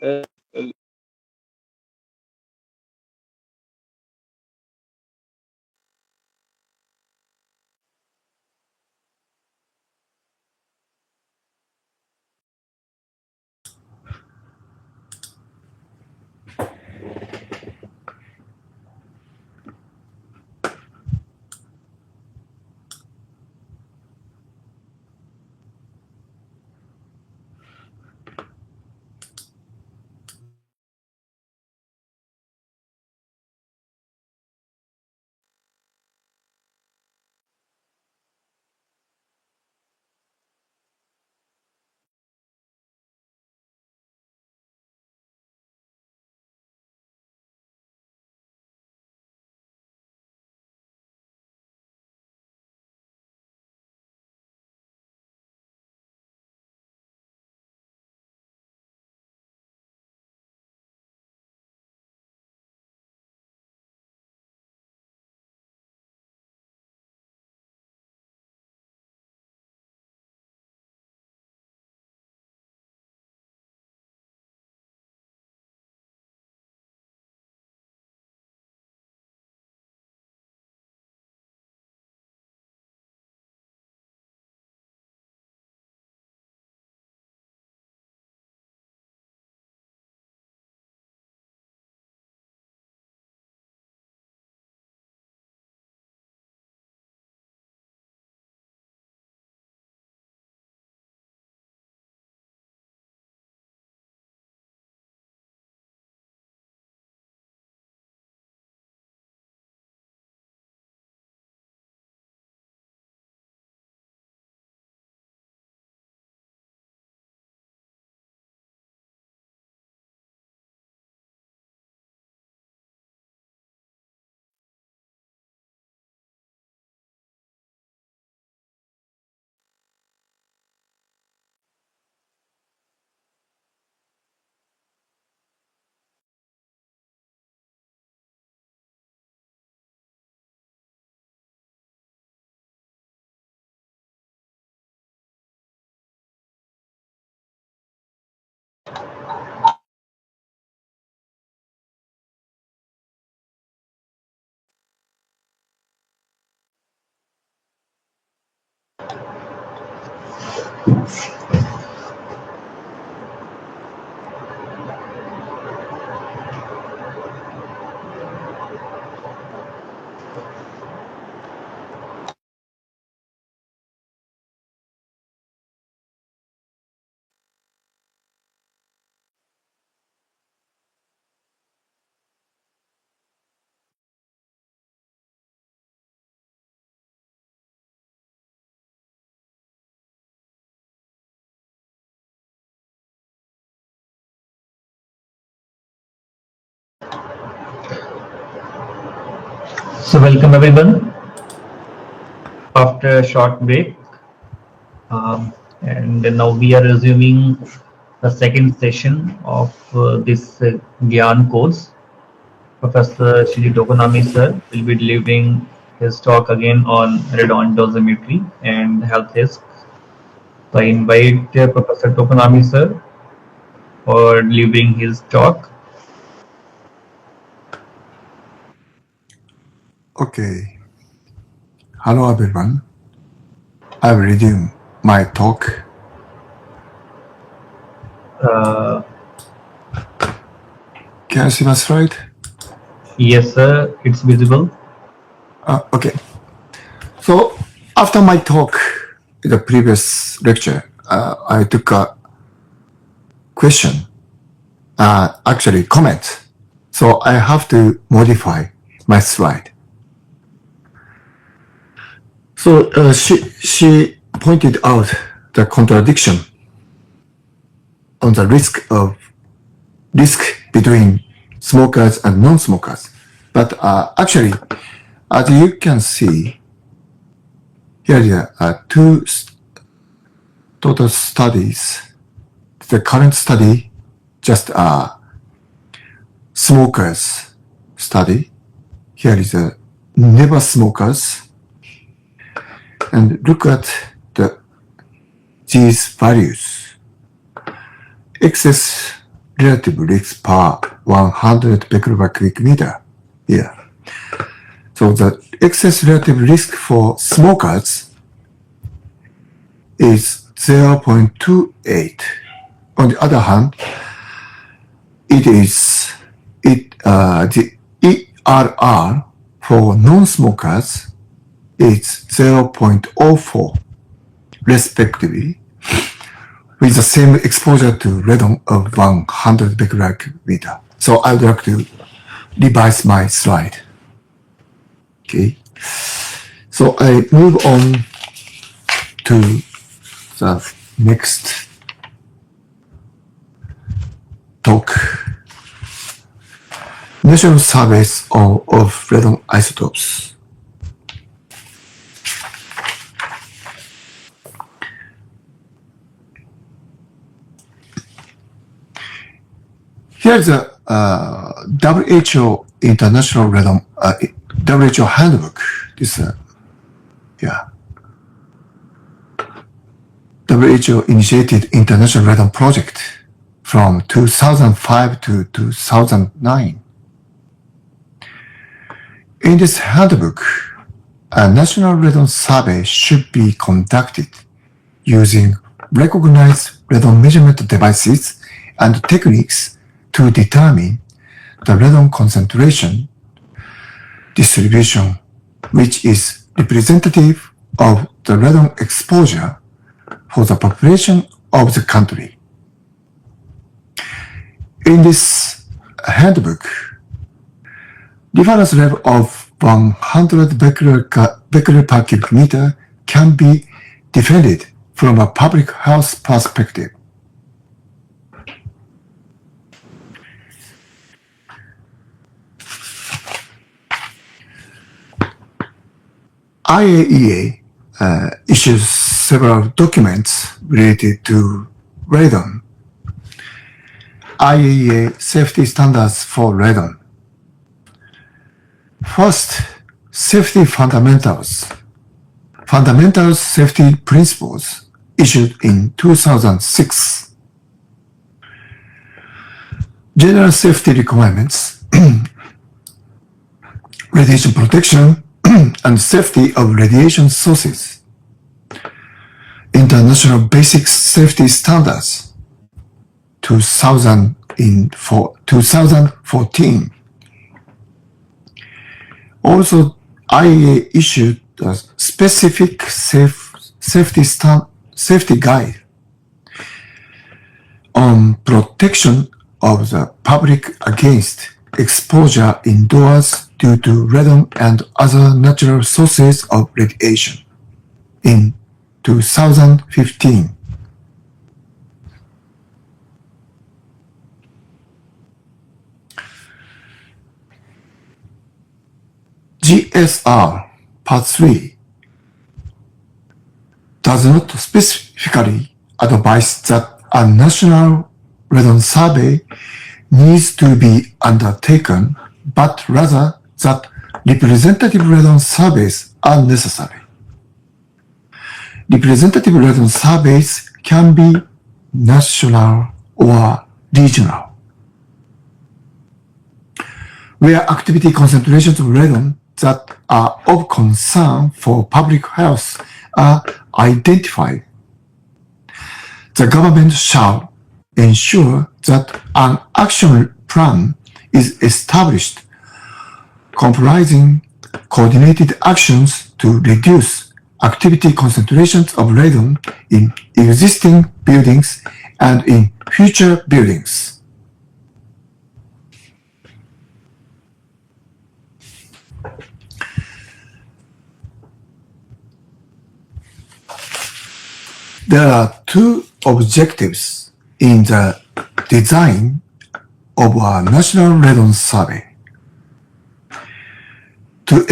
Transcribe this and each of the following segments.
Uh, So welcome everyone after a short break, and now we are resuming the second session of this GIAN course. Professor Shinji Tokonami sir will be delivering his talk again on radon dosimetry and health risks. So I invite Professor Tokonami sir for delivering his talk. Okay. Hello, everyone. I will resume my talk. Uh, Can you see my slide? yes sir, it's visible. Okay. So, after my talk in the previous lecture, I took a question, actually comment. So I have to modify my slide. So she pointed out the contradiction on the risk between smokers and non-smokers. But actually, as you can see, here are two total studies. The current study, just smokers study. Here is a never smokers. And look at these values. Excess relative risk per 100 becquerel per cubic meter here. So the excess relative risk for smokers is 0.28. On the other hand, the ERR for non-smokers is 0.04 respectively, with the same exposure to radon of 100 becquerel per meter. So I would like to revise my slide. Okay. So I move on to the next talk. National surveys of radon isotopes. Here's a WHO International Radon WHO handbook. This WHO initiated International Radon Project from 2005 to 2009. In this handbook, a national radon survey should be conducted using recognized radon measurement devices and techniques to determine the radon concentration distribution, which is representative of the radon exposure for the population of the country. In this handbook, reference level of 100 becquerel per cubic meter can be defended from a public health perspective. IAEA issues several documents related to radon. IAEA safety standards for radon. First, safety fundamentals. Fundamentals safety principles issued in 2006. General safety requirements, radiation protection, and safety of radiation sources. International Basic Safety Standards, 2014. Also, IAEA issued a specific safety guide on protection of the public against exposure indoors due to radon and other natural sources of radiation in 2015. GSR Part 3 does not specifically advise that a national radon survey needs to be undertaken, but rather that representative radon surveys are necessary. Representative radon surveys can be national or regional. Where activity concentrations of radon that are of concern for public health are identified, the government shall ensure that an action plan is established comprising coordinated actions to reduce activity concentrations of radon in existing buildings and in future buildings. There are two objectives in the design of a national radon survey. To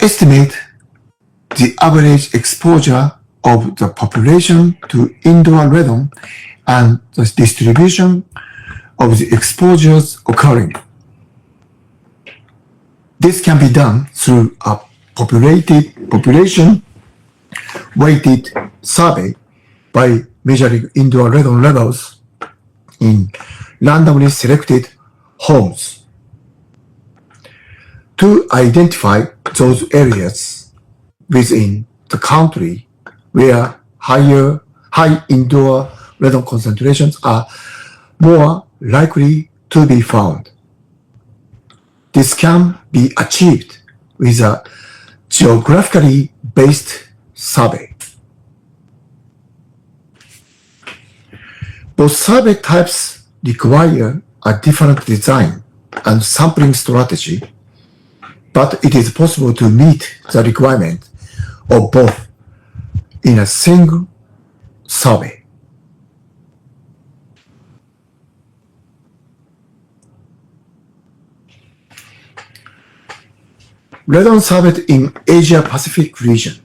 estimate the average exposure of the population to indoor radon and the distribution of the exposures occurring. This can be done through a population-weighted survey by measuring indoor radon levels in randomly selected homes to identify those areas within the country where high indoor radon concentrations are more likely to be found. This can be achieved with a geographically based survey. Both survey types require a different design and sampling strategy, but it is possible to meet the requirement of both in a single survey. Radon surveyed in Asia-Pacific region.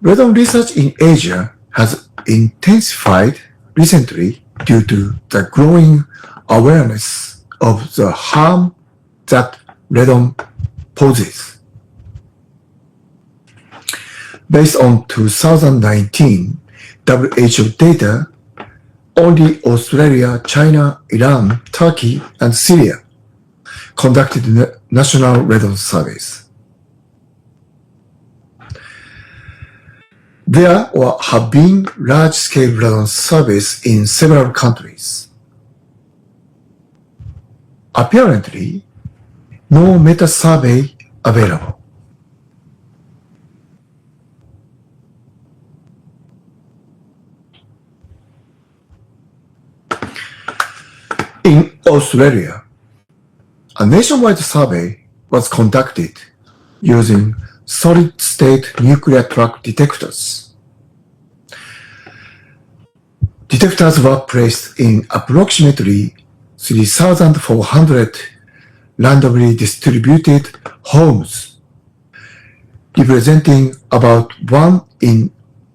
Radon research in Asia has intensified recently due to the growing awareness of the harm that radon poses. Based on 2019 WHO data, only Australia, China, Iran, Turkey, and Syria conducted national radon surveys. There have been large-scale radon surveys in several countries. Apparently, no meta-survey available. In Australia, a nationwide survey was conducted using solid-state nuclear track detectors. Detectors were placed in approximately 3,400 randomly distributed homes, representing about 1 in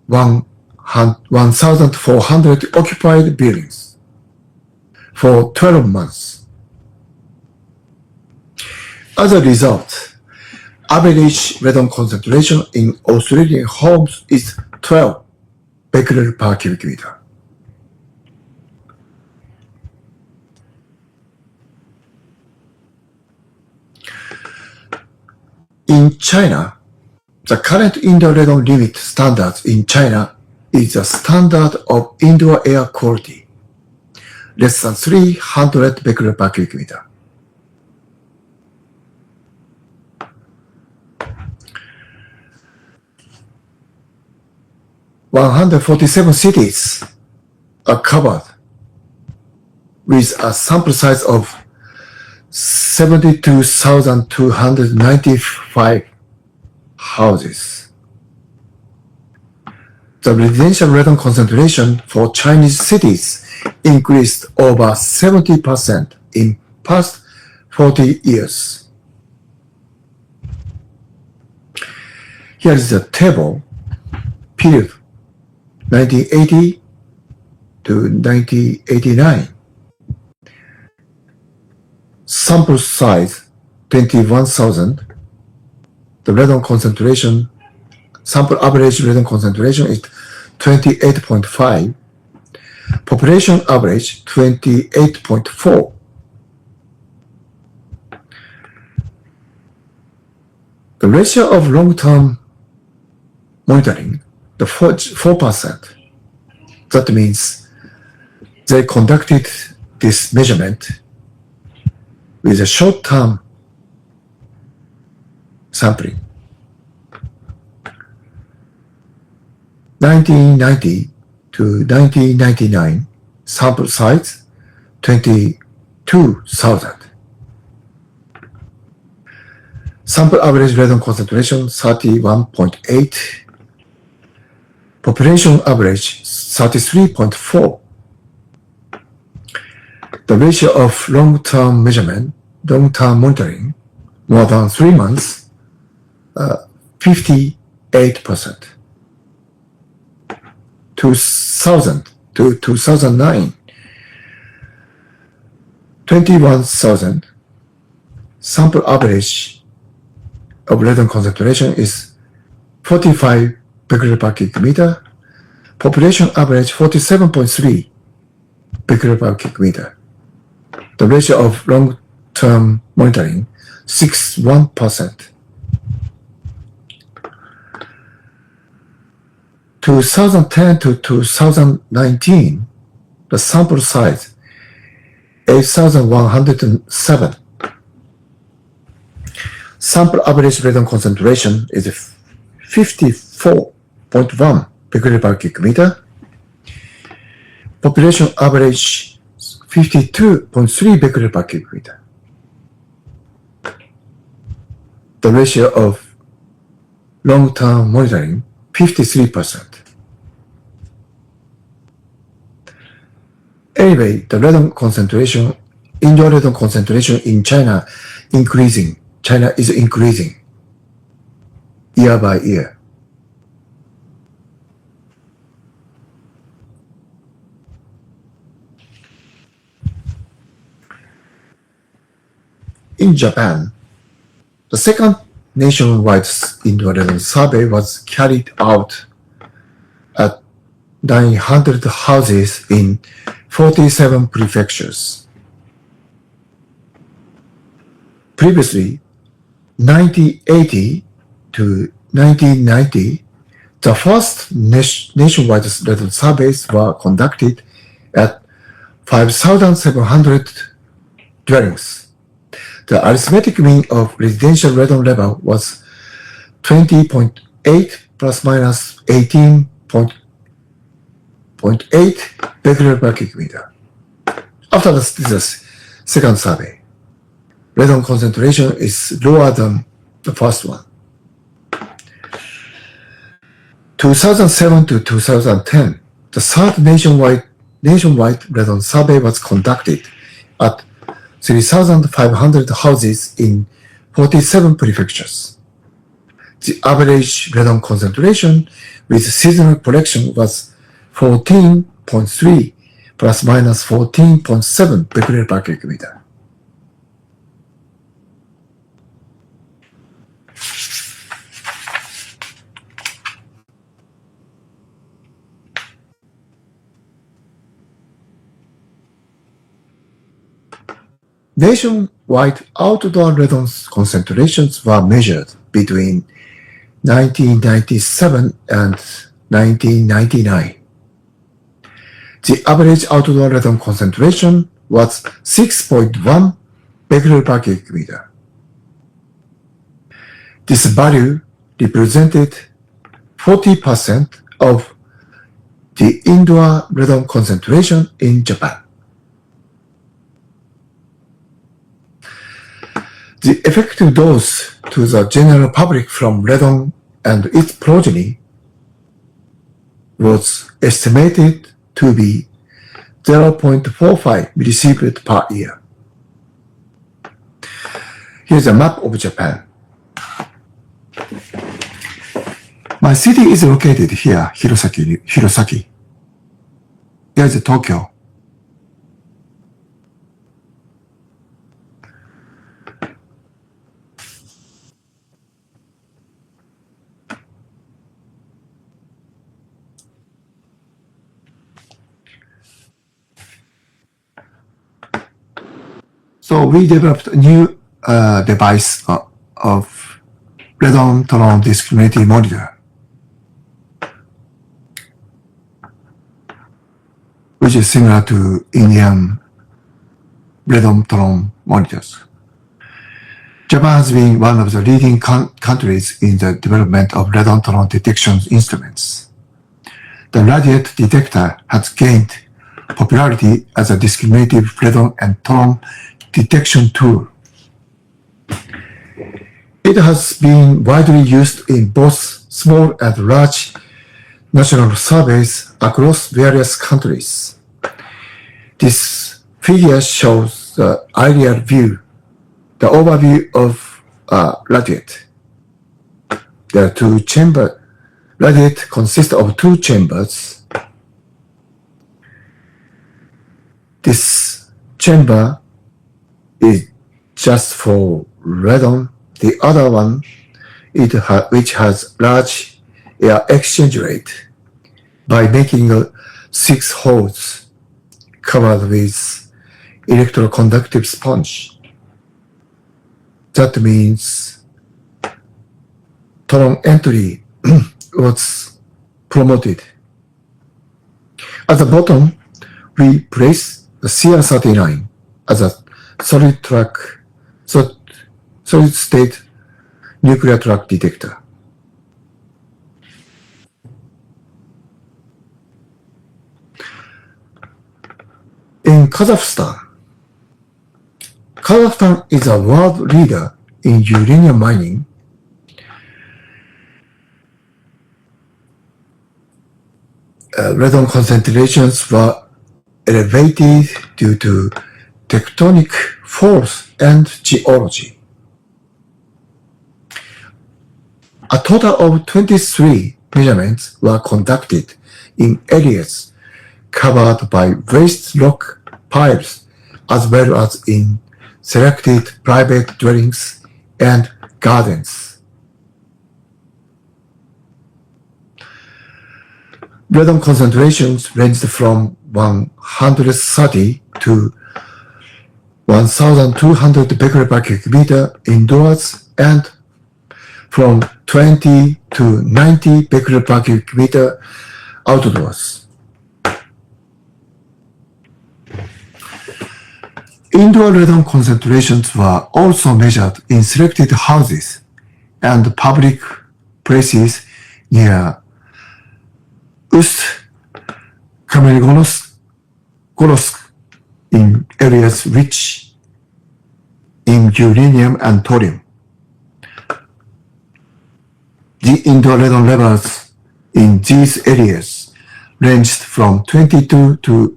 1,400 occupied buildings for 12 months. As a result, average radon concentration in Australian homes is 12 becquerel per cubic meter. In China, the current indoor radon limit standards in China is a standard of indoor air quality, less than 300 becquerel per cubic meter. "147 cities are covered with a sample size of 72,295 houses. The residential radon concentration for Chinese cities increased over 70% in past 40 years. Here is the table, period 1980 to 1989. Sample size 21,000. The radon concentration, sample average radon concentration is 28.5. Population average 28.4. The ratio of long-term monitoring, the 4%. That means they conducted this measurement with a short-term sampling. 1990 to 1999, sample size 22,000. Sample average radon concentration 31.8. Population average 33.4. The ratio of long-term monitoring, more than 3 months, 58%. 2000 to 2009, 21,000. Sample average of radon concentration is 45 becquerel per cubic meter. Population average 47.3. becquerel per cubic meter. The ratio of long-term monitoring, 61%. 2010 to 2019, the sample size, 8,107. Sample average radon concentration is 54.1 becquerel per cubic meter. Population average 52.3 becquerel per cubic meter. The ratio of long-term monitoring, 53%. Anyway, the radon concentration, indoor radon concentration in China increasing. China is increasing year by year. In Japan, the second nationwide indoor radon survey was carried out at 900 houses in 47 prefectures. Previously, 1980 to 1990, the first nationwide radon surveys were conducted at 5,700 dwellings. The arithmetic mean of residential radon level was 20.8 plus minus 18.8 becquerel per cubic meter. After this second survey, radon concentration is lower than the first one. 2007 to 2010, the third nationwide radon survey was conducted at 3,500 houses in 47 prefectures. The average radon concentration with seasonal correction was 14.3 plus minus 14.7 becquerel per cubic meter. Nationwide outdoor radon concentrations were measured between 1997 and 1999. The average outdoor radon concentration was 6.1 becquerel per cubic meter. This value represented 40% of the indoor radon concentration in Japan. The effective dose to the general public from radon and its progeny was estimated to be 0.45 millisievert per year. Here's a map of Japan. My city is located here, Hirosaki. Here's Tokyo. So we developed a new device of radon tone discriminating monitor, which is similar to Indian radon tone monitors. Japan has been one of the leading countries in the development of radon tone detection instruments. The radiate detector has gained popularity as a discriminative radon and tone detection tool. It has been widely used in both small and large national surveys across various countries. This figure shows the aerial view, the overview of radiate. There are two chambers. Radiate consists of two chambers. This chamber is just for radon. The other one, which has large air exchange rate, by making 6 holes covered with electroconductive sponge. That means photon entry was promoted. At the bottom, we place the CR39 as a solid state nuclear track detector. In Kazakhstan is a world leader in uranium mining. Radon concentrations were elevated due to tectonic force and geology. A total of 23 measurements were conducted in areas covered by waste rock piles, as well as in selected private dwellings and gardens. Radon concentrations ranged from 130 to 1,200 becquerel per cubic meter indoors and from 20 to 90 becquerel per cubic meter outdoors. Indoor radon concentrations were also measured in selected houses and public places near Ust-Kamenogorsk in areas rich in uranium and thorium. The indoor radon levels in these areas ranged from 22 to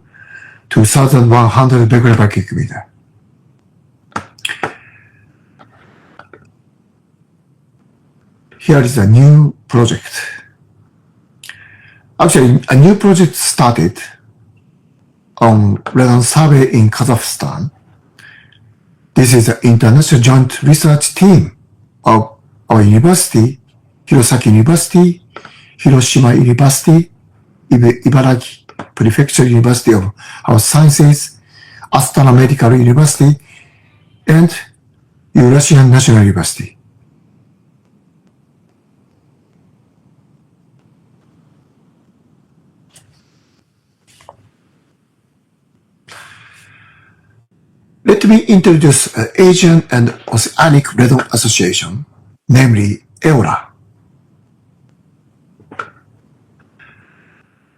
2,100 becquerel per cubic meter. Here is a new project. Actually, a new project started on radon survey in Kazakhstan. This is an international joint research team of our university, Hirosaki University, Hiroshima University, Ibaraki Prefecture University of Health Sciences, Astana Medical University, and Eurasian National University. Let me introduce Asian and Oceanic Radon Association, namely EORA.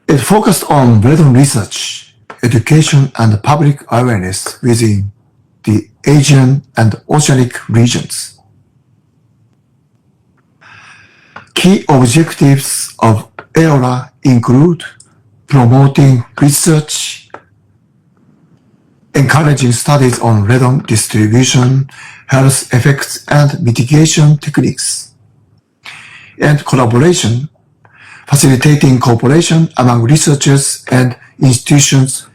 It focused on radon research, education, and public awareness within the Asian and Oceanic regions. Key objectives of EORA include promoting research, encouraging studies on radon distribution, health effects, and mitigation techniques, and collaboration, facilitating cooperation among researchers and institutions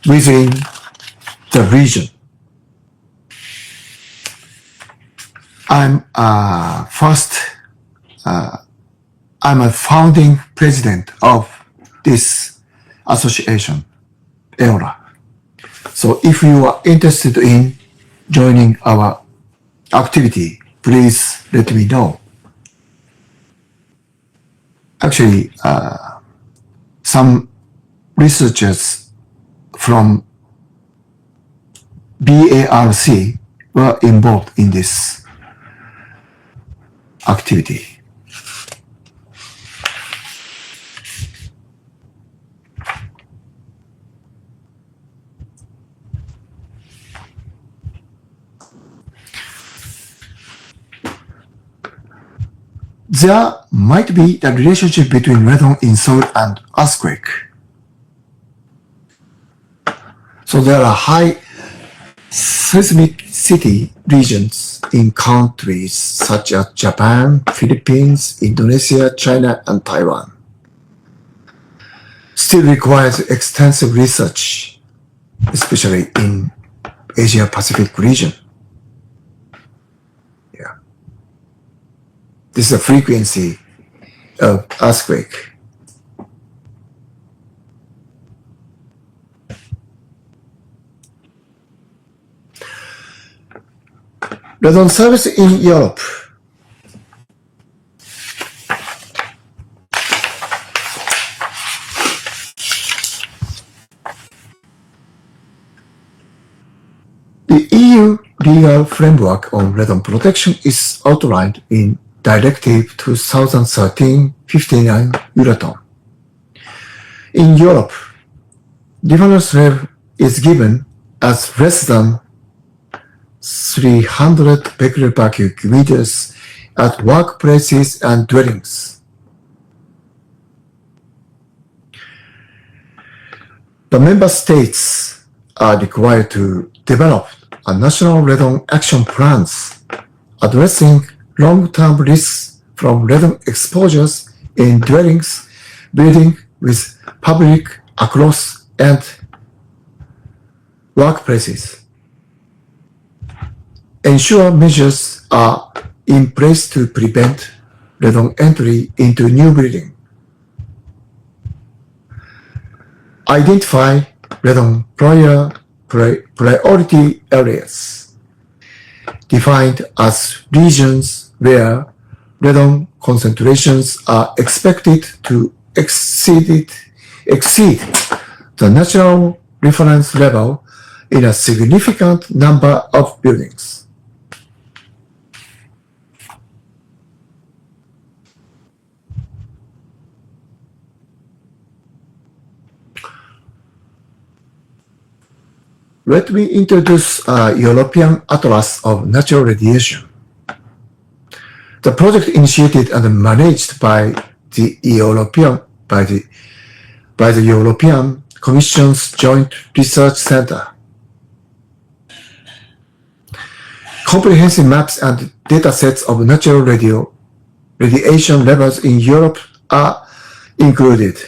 within the region. I'm a founding president of this association, EORA. So if you are interested in joining our activity, please let me know. Actually, some researchers from BARC were involved in this activity. There might be a relationship between radon in soil and earthquake. So there are high seismicity regions in countries such as Japan, Philippines, Indonesia, China, and Taiwan. Still requires extensive research, especially in Asia-Pacific region. This is the frequency of earthquake. Radon service in Europe. The EU legal framework on radon protection is outlined in Directive 2013-59 Euratom. In Europe, reference level is given as less than 300 becquerel per cubic meters at workplaces and dwellings. The member states are required to develop a national radon action plans addressing long-term risks from radon exposures in dwellings, buildings with public across and workplaces. Ensure measures are in place to prevent radon entry into new building. Identify radon priority areas, defined as regions where radon concentrations are expected to exceed the national reference level in a significant number of buildings. Let me introduce a European Atlas of Natural Radiation. The project initiated and managed by the European Commission's Joint Research Center. Comprehensive maps and data sets of natural radiation levels in Europe are included.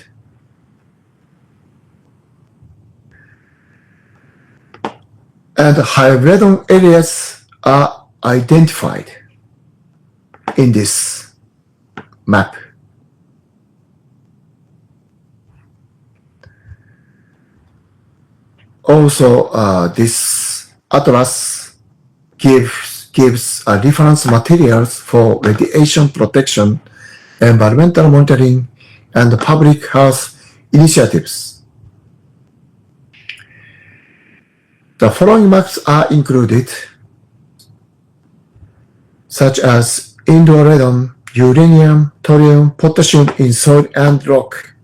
And high radon areas are identified in this map. Also, this atlas gives reference materials for radiation protection, environmental monitoring, and public health initiatives. The following maps are included, such as indoor radon, uranium, thorium, potassium in soil and rock,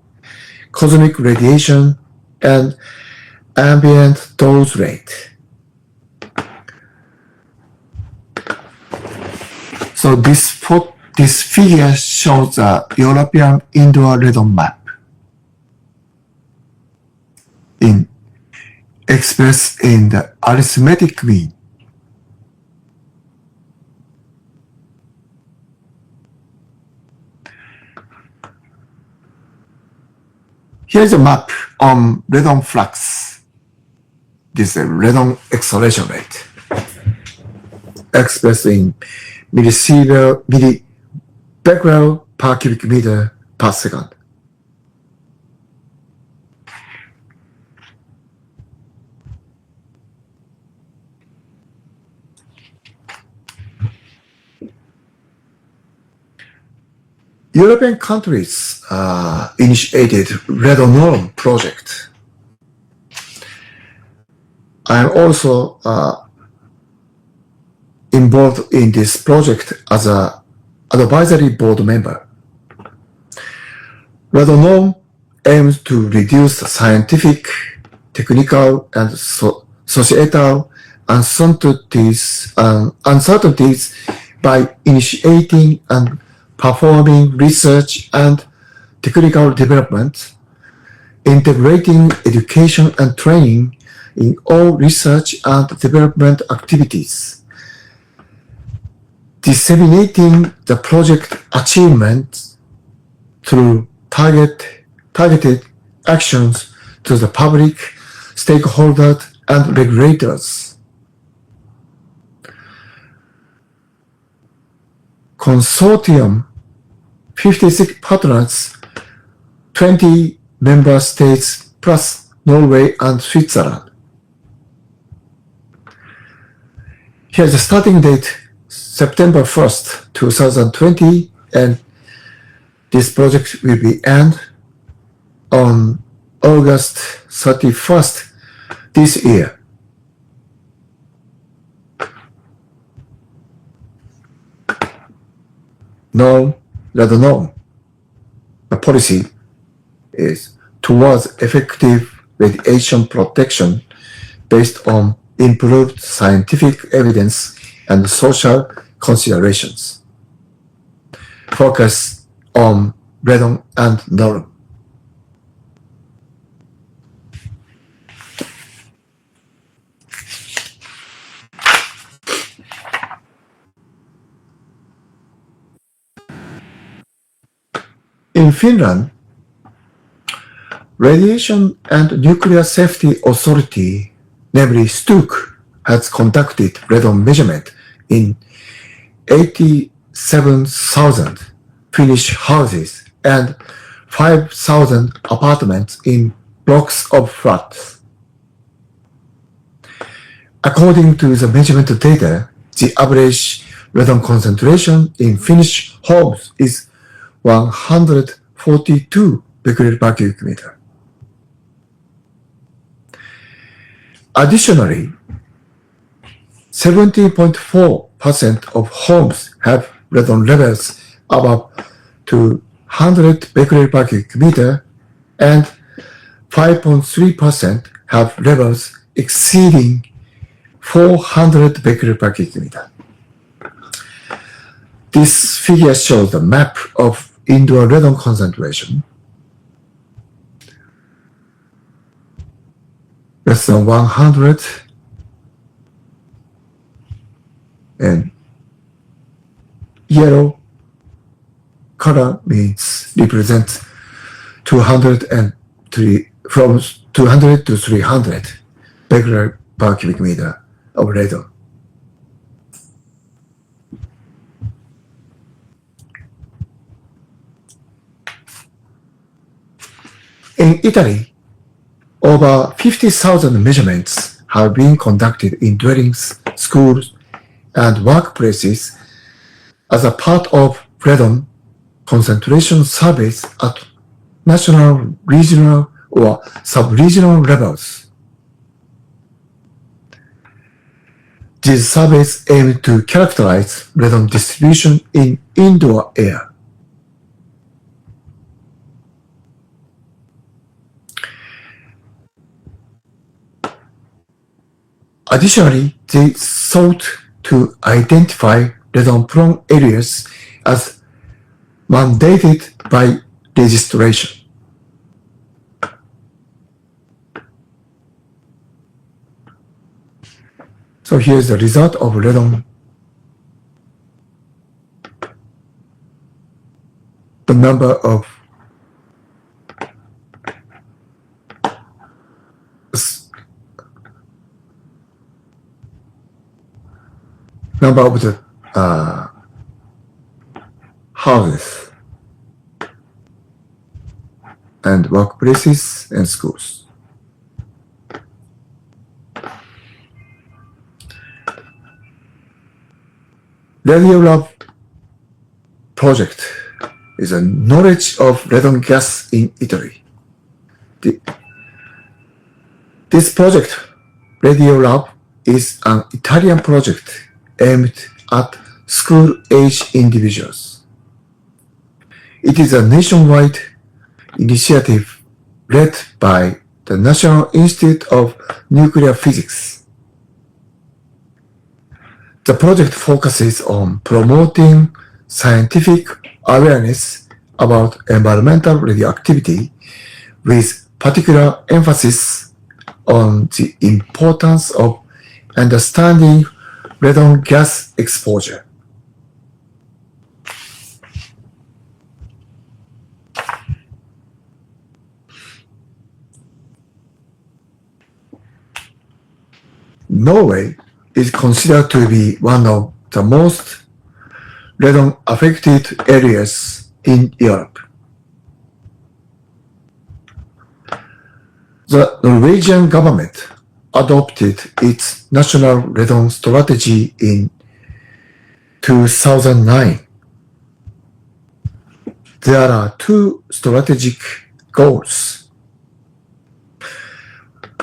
cosmic radiation, and ambient dose rate. So this figure shows the European indoor radon map expressed in the arithmetic mean. Here's a map on radon flux. This is a radon acceleration rate, expressed in millibecquerel per cubic meter per second. European countries initiated Radon project. I am also involved in this project as an advisory board member. Radon aims to reduce scientific, technical, and societal uncertainties by initiating and performing research and technical development, integrating education and training in all research and development activities, disseminating the project achievements through targeted actions to the public, stakeholders, and regulators. Consortium, 56 partners, 20 member states plus Norway and Switzerland. Here's the starting date, September 1st, 2020, and this project will be end on August 31st this year. No, rather no. The policy is towards effective radiation protection based on improved scientific evidence and social considerations. Focus on radon and norm. In Finland, Radiation and Nuclear Safety Authority, namely STUK, has conducted radon measurement in 87,000 Finnish houses and 5,000 apartments in blocks of flats. According to the measurement data, the average radon concentration in Finnish homes is 142 becquerel per cubic meter. Additionally, 70.4% of homes have radon levels above 200 becquerel per cubic meter, and 5.3% have levels exceeding 400 becquerel per cubic meter. This figure shows the map of indoor radon concentration. Less than 100, and yellow color means represents 203 from 200 to 300 becquerel per cubic meter of radon. In Italy, over 50,000 measurements have been conducted in dwellings, schools, and workplaces as a part of radon concentration surveys at national, regional, or sub-regional levels. These surveys aim to characterize radon distribution in indoor air. Additionally, they sought to identify radon-prone areas as mandated by legislation. So here's the result of radon. The number of the houses and workplaces and schools. Radiolab project is a knowledge of radon gas in Italy. This project, Radiolab, is an Italian project aimed at school-age individuals. It is a nationwide initiative led by the National Institute of Nuclear Physics. The project focuses on promoting scientific awareness about environmental radioactivity, with particular emphasis on the importance of understanding radon gas exposure. Norway is considered to be one of the most radon-affected areas in Europe. The Norwegian government adopted its national radon strategy in 2009. There are two strategic goals: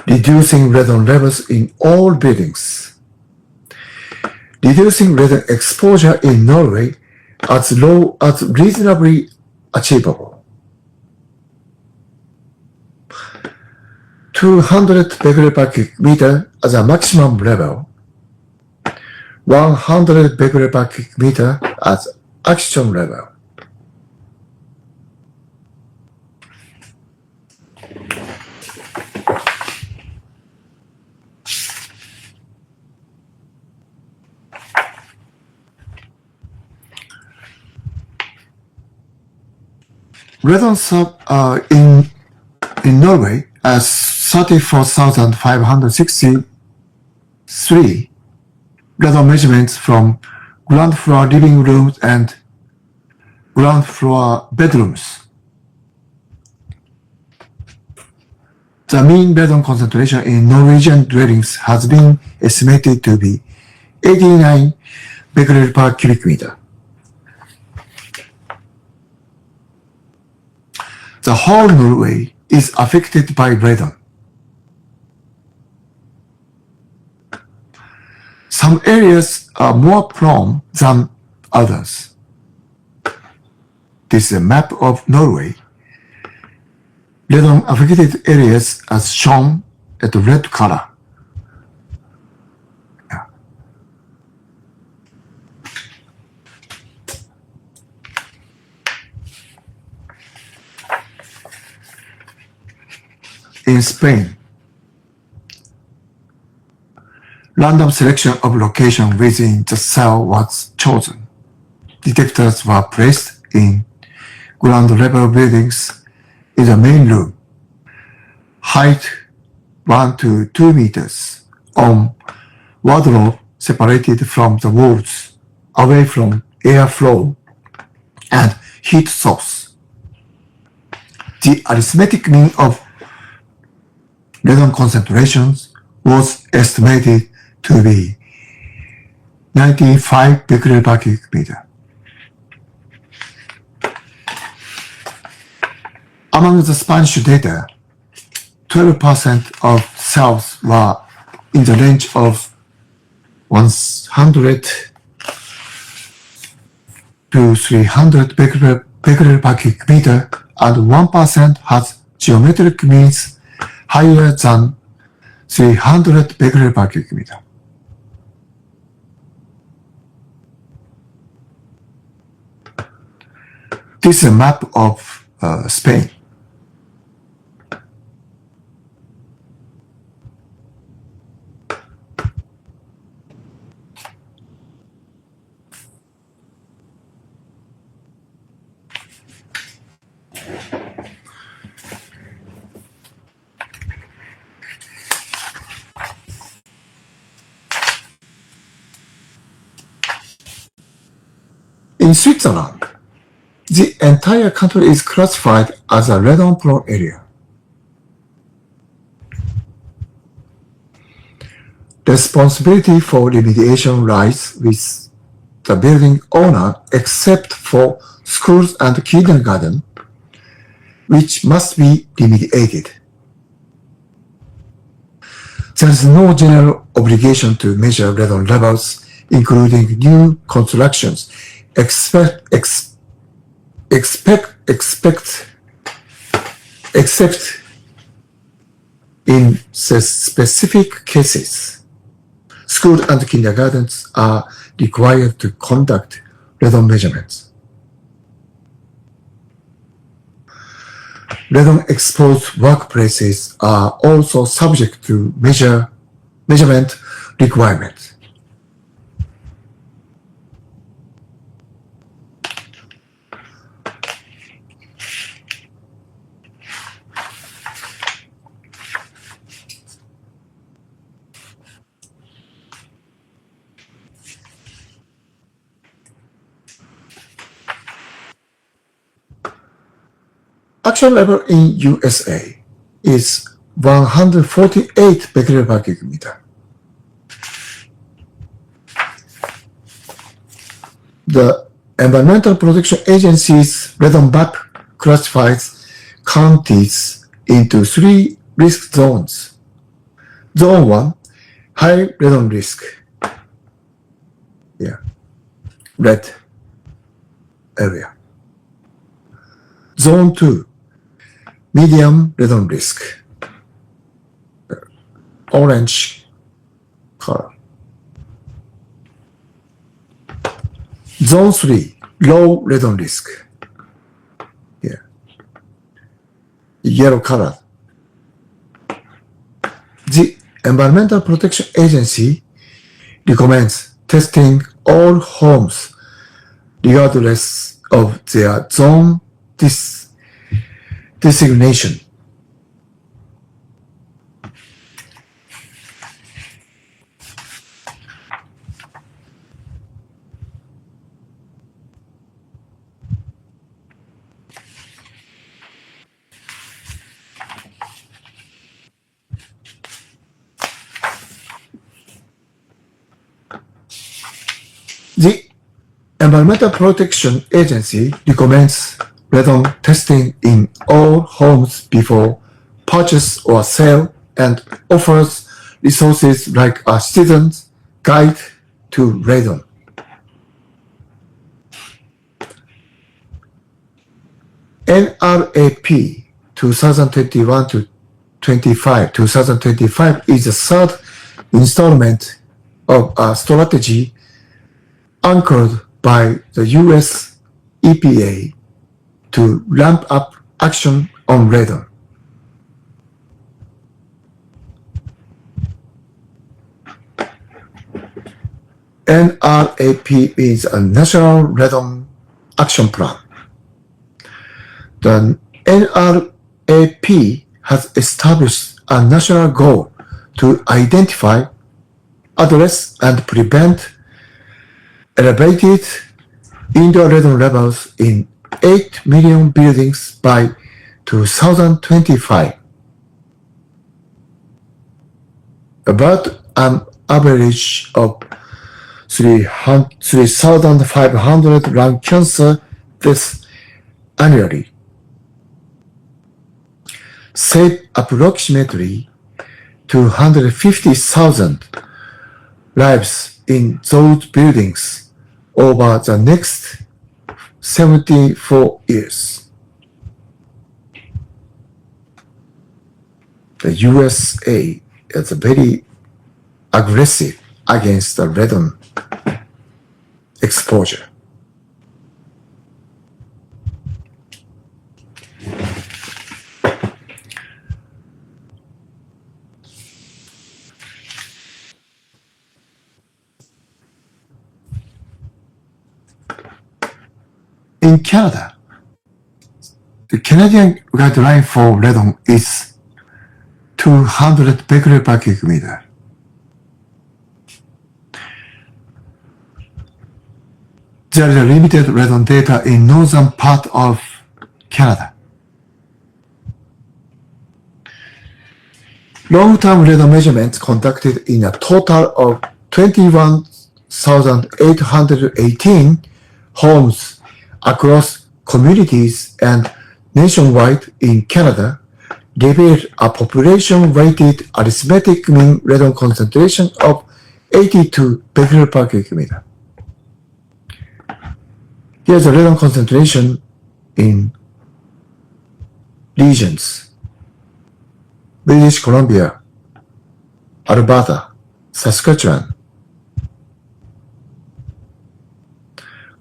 reducing radon levels in all buildings, reducing radon exposure in Norway as low as reasonably achievable. 200 becquerel per cubic meter as a maximum level, 100 becquerel per cubic meter as action level. Radon in Norway as 34,563 radon measurements from ground floor living rooms and ground floor bedrooms. The mean radon concentration in Norwegian dwellings has been estimated to be 89 becquerel per cubic meter. The whole Norway is affected by radon. Some areas are more prone than others. This is a map of Norway. Radon affected areas as shown at the red color. In Spain, random selection of location within the cell was chosen. Detectors were placed in ground level buildings in the main room, height 1 to 2 meters, on wardrobe separated from the walls, away from airflow and heat source. The arithmetic mean of radon concentrations was estimated to be 95 becquerel per cubic meter. Among the Spanish data, 12% of cells were in the range of 100 to 300 becquerel per cubic meter, and 1% has geometric means higher than 300 becquerel per cubic meter. This is a map of Spain. In Switzerland, the entire country is classified as a radon-prone area. Responsibility for remediation lies with the building owner except for schools and kindergarten, which must be remediated. There is no general obligation to measure radon levels, including new constructions, except in specific cases. Schools and kindergartens are required to conduct radon measurements. Radon-exposed workplaces are also subject to measurement requirements. Action level in USA is 148 becquerel per cubic meter. The Environmental Protection Agency's radon map classifies counties into 3 risk zones. Zone 1, high radon risk. Yeah, red area. Zone 2, medium radon risk. Orange color. Zone 3, low radon risk. Yeah. Yellow color. The Environmental Protection Agency recommends testing all homes regardless of their zone designation. The Environmental Protection Agency recommends radon testing in all homes before purchase or sale and offers resources like a citizen's guide to radon. NRAP 2021-2025 is the third installment of a strategy anchored by the US EPA to ramp up action on radon. NRAP is a National Radon Action Plan. The NRAP has established a national goal to identify, address, and prevent elevated indoor radon levels in 8 million buildings by 2025. About an average of 3,500 lung cancer deaths annually. Save approximately 250,000 lives in those buildings over the next 74 years. The USA is very aggressive against the radon exposure. In Canada, the Canadian guideline for radon is 200 becquerel per cubic meter. There is a limited radon data in northern part of Canada. Long-term radon measurements conducted in a total of 21,818 homes across communities and nationwide in Canada revealed a population-weighted arithmetic mean radon concentration of 82 becquerel per cubic meter. Here's the radon concentration in regions: British Columbia, Alberta, Saskatchewan,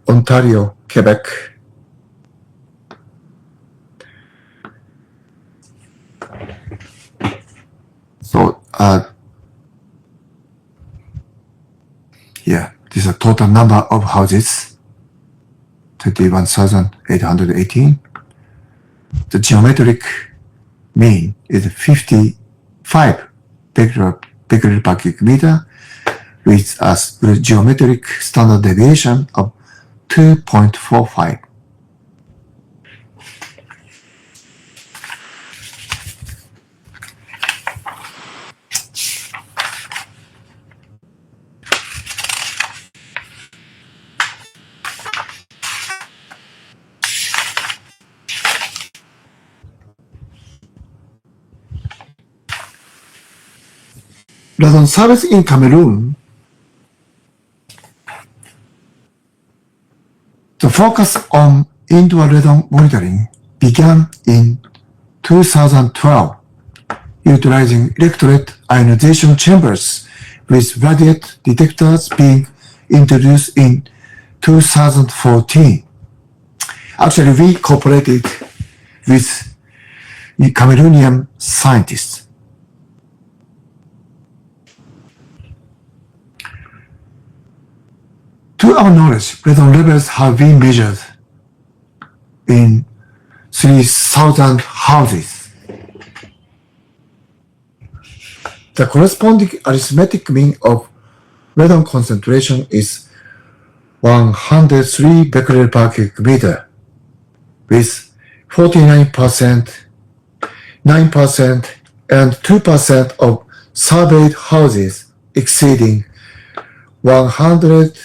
Ontario, Quebec. So, yeah, this is a total number of houses, 21,818. The geometric mean is 55 becquerel per cubic meter with a geometric standard deviation of 2.45. Radon service in Cameroon. The focus on indoor radon monitoring began in 2012, utilizing electrolyte ionization chambers with radiate detectors being introduced in 2014. Actually, we cooperated with Cameroonian scientists. To our knowledge, radon levels have been measured in 3,000 houses. The corresponding arithmetic mean of radon concentration is 103 becquerel per cubic meter, with 49%, 9%, and 2% of surveyed houses exceeding 100,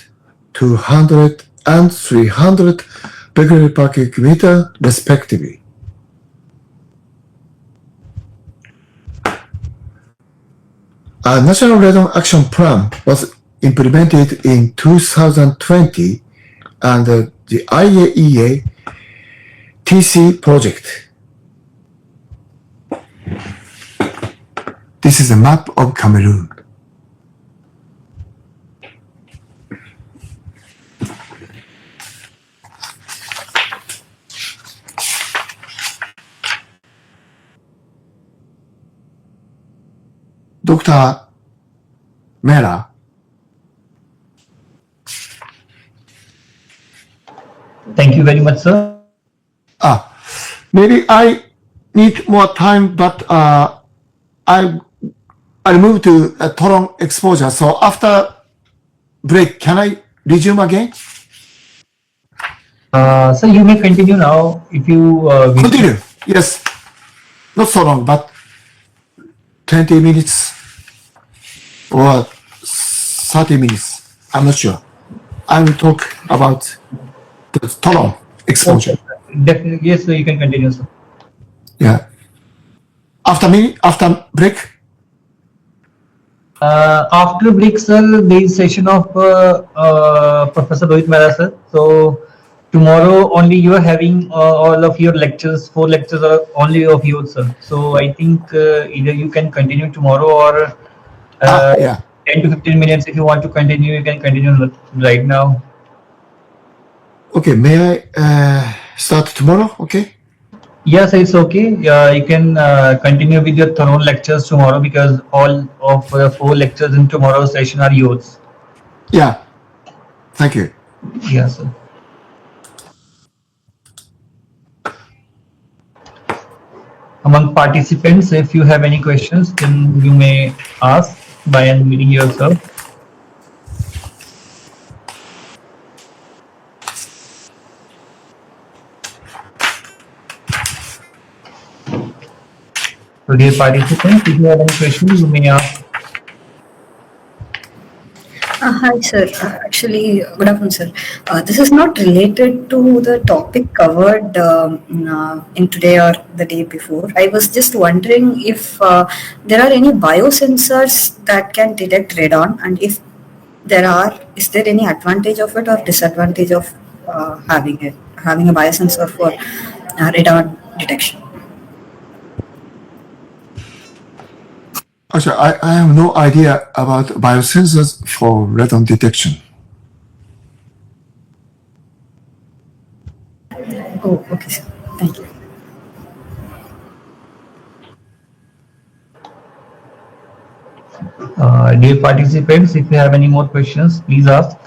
200, and 300 becquerel per cubic meter, respectively. A National Radon Action Plan was implemented in 2020 under the IAEA TC project. This is a map of Cameroon. Dr. Mehra. Thank you very much, sir. Maybe I need more time, but I'll move to total exposure. So after break, can I resume again? So you may continue now if you wish. Continue. Yes. Not so long, but 20 minutes or 30 minutes. I'm not sure. I will talk about the total exposure. Definitely, yes, sir, you can continue, sir. Yeah. After break? After break, sir, there is session of Professor Rohit Mehra, sir. So tomorrow only you are having all of your lectures, 4 lectures are only of yours, sir. So I think either you can continue tomorrow or 10 to 15 minutes if you want to continue, you can continue right now. Okay, may I start tomorrow? Okay. Yes, it's okay. You can continue with your thorough lectures tomorrow because all of the 4 lectures in tomorrow's session are yours. Yeah. Thank you. Yes, sir. Among participants, if you have any questions, then you may ask by unmuting yourself. So, dear participants, if you have any questions, you may ask. Hi, sir. Actually, good afternoon, sir. This is not related to the topic covered in today or the day before. I was just wondering if there are any biosensors that can detect radon, and if there are, is there any advantage of it or disadvantage of having a biosensor for radon detection? Actually, I have no idea about biosensors for radon detection. Oh, okay, sir. Thank you. Dear participants, if you have any more questions, please ask.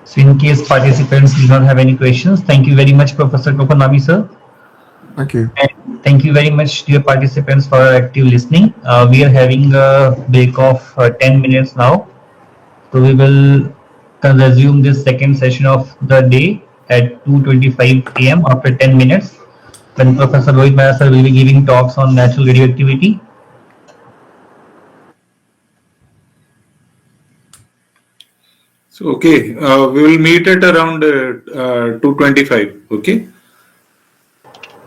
So in case participants do not have any questions, thank you very much, Professor Tokonami, sir. Thank you. And thank you very much, dear participants, for active listening. We are having a break of 10 minutes now. So we will resume this second session of the day at 2:25 AM after 10 minutes when Professor Rohit Mehra sir will be giving talks on natural radioactivity. So, okay, we will meet at around 2:25. Okay.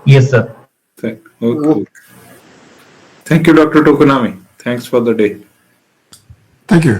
Yes, sir. Okay. Thank you, Dr. Tokonami. Thanks for the day. Thank you.